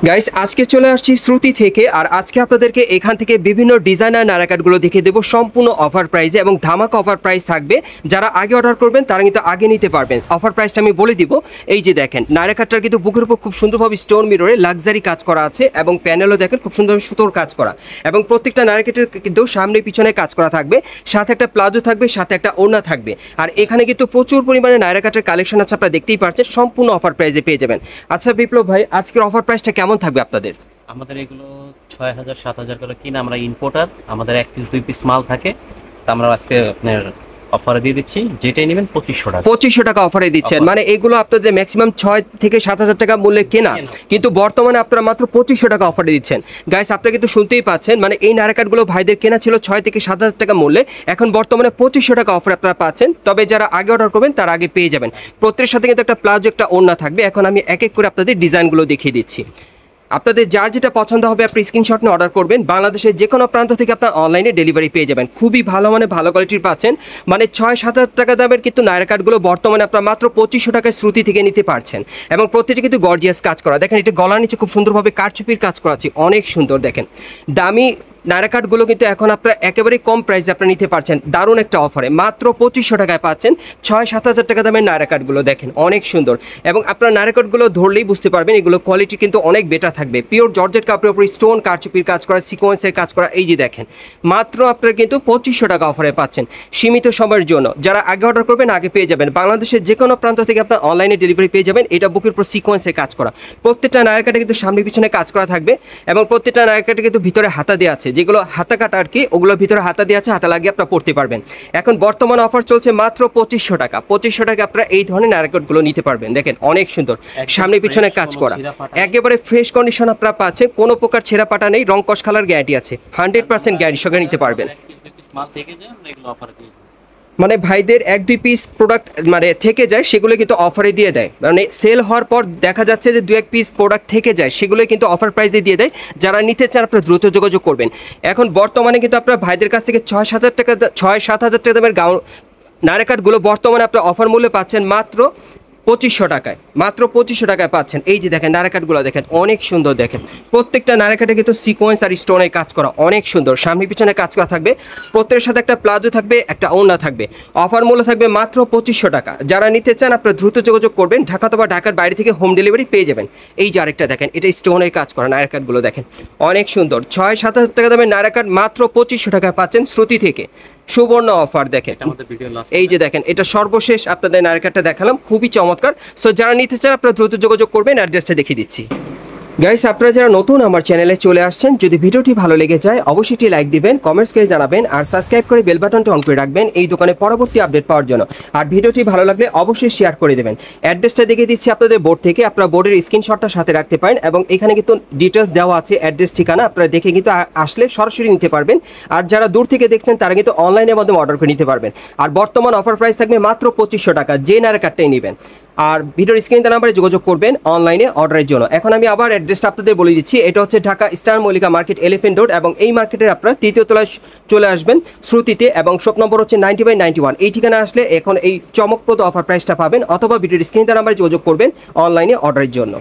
Guys আজকে চলে আসছি শ্রুতি থেকে আর আজকে আপনাদেরকে এখান থেকে বিভিন্ন ডিজাইনার নায়রা কাটগুলো দেখিয়ে দেবো সম্পূর্ণ অফার প্রাইসে এবং ধামাকা অফার প্রাইস থাকবে। যারা আগে অর্ডার করবেন তারা কিন্তু আগে নিতে পারবেন। অফার প্রাইসটা আমি বলে দিব। এই যে দেখেন নায়রা কাটটার কিন্তু বুকের উপর খুব সুন্দরভাবে স্টোন মিররে লাক্সারি কাজ করা আছে এবং প্যানেলও দেখেন খুব সুন্দরভাবে সুতোর কাজ করা এবং প্রত্যেকটা নায়রা কাটের কিন্তু সামনে পিছনে কাজ করা থাকবে, সাথে একটা প্লাজো থাকবে, সাথে একটা ওড়না থাকবে। আর এখানে কিন্তু প্রচুর পরিমাণে নায়রা কাটের কালেকশন আছে, আপনারা দেখতেই পাচ্ছেন সম্পূর্ণ অফার প্রাইসে পেয়ে যাবেন। আচ্ছা বিপ্লব ভাই, আজকের অফার প্রাইসটা কেমন থাকবে আপনাদের? আমাদের এগুলো ৬,০০০ ৭,০০০ করে কিনা আমরা ইম্পোর্টার, আমাদের ১ পিস ২ পিস মাল থাকে। তো আমরা আজকে আপনার অফারে দিয়ে দিচ্ছি, যেটাই নেবেন ২৫০০ টাকা। ২৫০০ টাকা অফারে দিচ্ছেন, মানে এগুলো আপনাদের ম্যাক্সিমাম ৬ থেকে ৭,০০০ টাকা মূল্যে কেনা, কিন্তু বর্তমানে আপনারা মাত্র ২৫০০ টাকা অফারে দিচ্ছেন। গাইস আপনারা কিন্তু শুনতেই পাচ্ছেন, মানে এই নায়রা কাটগুলো ভাইদের কেনা ছিল ৬ থেকে ৭,০০০ টাকা মূল্যে, এখন বর্তমানে ২৫০০ টাকা অফারে আপনারা পাচ্ছেন। তবে যারা আগে অর্ডার করবেন তারা আগে পেয়ে যাবেন। প্রত্যেকের সাথে কিন্তু একটা প্লাজো একটা ওড়না থাকবে। এখন আমি এক এক করে আপনাদের ডিজাইনগুলো দেখিয়ে দিচ্ছি। আপনাদের যার যেটা পছন্দ হবে আপনি স্ক্রিনশট নিয়ে অর্ডার করবেন। বাংলাদেশের যে কোনো প্রান্ত থেকে আপনার অনলাইনে ডেলিভারি পেয়ে যাবেন। খুবই ভালো মানে ভালো কোয়ালিটির পাচ্ছেন, মানে ৬-৭,০০০ টাকা দামের কিন্তু নায়রা কাটগুলো বর্তমানে আপনার মাত্র ২৫০০ টাকায় শ্রুতি থেকে নিতে পারছেন এবং প্রত্যেকটি কিন্তু গর্জিয়াস কাজ করা। দেখেন এটা গলার নিচে খুব সুন্দরভাবে কারচুপির কাজ করা আছে, অনেক সুন্দর। দেখেন দামি নায়রা কাটগুলো কিন্তু এখন আপনারা একেবারে কম প্রাইসে আপনারা নিতে পারছেন, দারুণ একটা অফারে মাত্র ২৫০০ টাকায় পাচ্ছেন ৬-৭,০০০ টাকা দামের নায়রা কাটগুলো। দেখেন অনেক সুন্দর এবং আপনার নায়রা কাটগুলো ধরলেই বুঝতে পারবেন এগুলো কোয়ালিটি কিন্তু অনেক বেটার থাকবে। পিওর জর্জেট কাপড়ের উপর স্টোন কারচুপির কাজ করা, সিকোয়েন্সের কাজ করা। এই যে দেখেন মাত্র আপনারা কিন্তু ২৫০০ টাকা অফারে পাচ্ছেন সীমিত সময়ের জন্য। যারা আগে অর্ডার করবেন আগে পেয়ে যাবেন। বাংলাদেশের যে কোনো প্রান্ত থেকে আপনার অনলাইনে ডেলিভারি পেয়ে যাবেন। এটা বুকের উপর সিকোয়েন্সের কাজ করা, প্রত্যেকটা নায়রা কাটে কিন্তু সামনে পিছনে কাজ করা থাকবে এবং প্রত্যেকটা নায়রা কাটে কিন্তু ভিতরে হাতা দেওয়া আছে, যেগুলো হাতা কাটা আর কি, ওগুলোর ভিতরে হাতা দিয়ে আছে, হাতা লাগিয়ে আপনারা পড়তে পারবেন। এখন বর্তমান অফার চলছে মাত্র ২৫০০ টাকা। ২৫০০ টাকা আপনারা এই ধরনের নায়রা কাটগুলো নিতে পারবেন। দেখেন অনেক সুন্দর, সামনে পিছনে কাজ করা, একেবারে ফ্রেশ কন্ডিশন আপনারা পাচ্ছেন, কোনো প্রকার ছেঁড়া পাটা নেই, রং কস কালার গ্যারান্টি আছে, 100% গ্যারান্টি সহকারে নিতে পারবেন। মানে ভাইদের ১-২ পিস প্রোডাক্ট মানে থেকে যায়, সেগুলো কিন্তু অফারে দিয়ে দেয়। মানে সেল হওয়ার পর দেখা যাচ্ছে যে ২-১ পিস প্রোডাক্ট থেকে যায়, সেগুলো কিন্তু অফার প্রাইসে দিয়ে দেয়। যারা নিতে চান আপনারা দ্রুত যোগাযোগ করবেন। এখন বর্তমানে কিন্তু আপনারা ভাইদের কাছ থেকে ৬-৭,০০০ টাকা দামের নায়রা কাটগুলো বর্তমানে আপনারা অফার মূল্যে পাচ্ছেন মাত্র ২৫০০ টাকায়, মাত্র ২৫০০ টাকায় পাচ্ছেন। এই যে দেখেন নায়রা কাটগুলো দেখেন অনেক সুন্দর। দেখেন প্রত্যেকটা নায়রা কাটে কিন্তু সিকোয়েন্স আর স্টোনের কাজ করা, অনেক সুন্দর, সামনে পিছনে কাজ করা থাকবে। প্রত্যেকের সাথে একটা প্লাজো থাকবে, একটা ওড়না থাকবে। অফার মূল্য থাকবে মাত্র ২৫০০ টাকা। যারা নিতে চান আপনারা দ্রুত যোগাযোগ করবেন। ঢাকা অথবা ঢাকার বাইরে থেকে হোম ডেলিভারি পেয়ে যাবেন। এই যে আরেকটা দেখেন, এটা স্টোনের কাজ করা নায়রা কাটগুলো দেখেন অনেক সুন্দর। ৬-৭,০০০ টাকা দামের নায়রা কাট মাত্র ২৫০০ টাকায় পাচ্ছেন শ্রুতি থেকে, সুবর্ণ অফার। দেখেন এই যে দেখেন এটা সর্বশেষ আপনাদের নায়রা কাটটা দেখালাম, খুবই চমৎকার। সো যারা নিতে চান আপনারা দ্রুত যোগাযোগ করবেন। অ্যাড্রেসটা দেখিয়ে দিচ্ছি। গাইস আপনারা যারা নতুন আমার চ্যানেলে চলে আসছেন, যদি ভিডিওটি ভালো লেগে যায় অবশ্যই একটি লাইক দিবেন, কমেন্টস করে জানাবেন আর সাবস্ক্রাইব করে বেল বাটনটি অন করে রাখবেন এই দোকানে পরবর্তী আপডেট পাওয়ার জন্য। আর ভিডিওটি ভালো লাগলে অবশ্যই শেয়ার করে দেবেন। অ্যাড্রেসটা দেখিয়ে দিচ্ছি আপনাদের বোর্ড থেকে, আপনারা বোর্ডের স্ক্রিনশটটা সাথে রাখতে পারেন এবং এখানে কিন্তু ডিটেলস দেওয়া আছে, অ্যাড্রেস ঠিকানা, আপনারা দেখে কিন্তু আসলে সরাসরি নিতে পারবেন। আর যারা দূর থেকে দেখছেন তারা কিন্তু অনলাইনের মাধ্যমে অর্ডার করে নিতে পারবেন। আর বর্তমান অফার প্রাইস থাকবে মাত্র ২৫০০ টাকা, যে নায়রা কাটটাই নেবেন। আর ভিডিওর স্ক্রিনে নাম্বারে যোগাযোগ করবেন অনলাইনে অর্ডারের জন্য। এখন আমি আবার অ্যাড্রেসটা আপনাদের বলে দিচ্ছি। এটা হচ্ছে Dhaka star Mallika market, elephant road, এবং এই মার্কেটের আপনারা ৩য় তলায় চলে আসবেন শ্রুতিতে এবং শপ নম্বর হচ্ছে 90/91। এই ঠিকানা আসলে এখন এই চমকপ্রদ অফার প্রাইসটা পাবেন, অথবা ভিডিওর স্ক্রিনে নাম্বারে যোগাযোগ করবেন অনলাইনে অর্ডারের জন্য।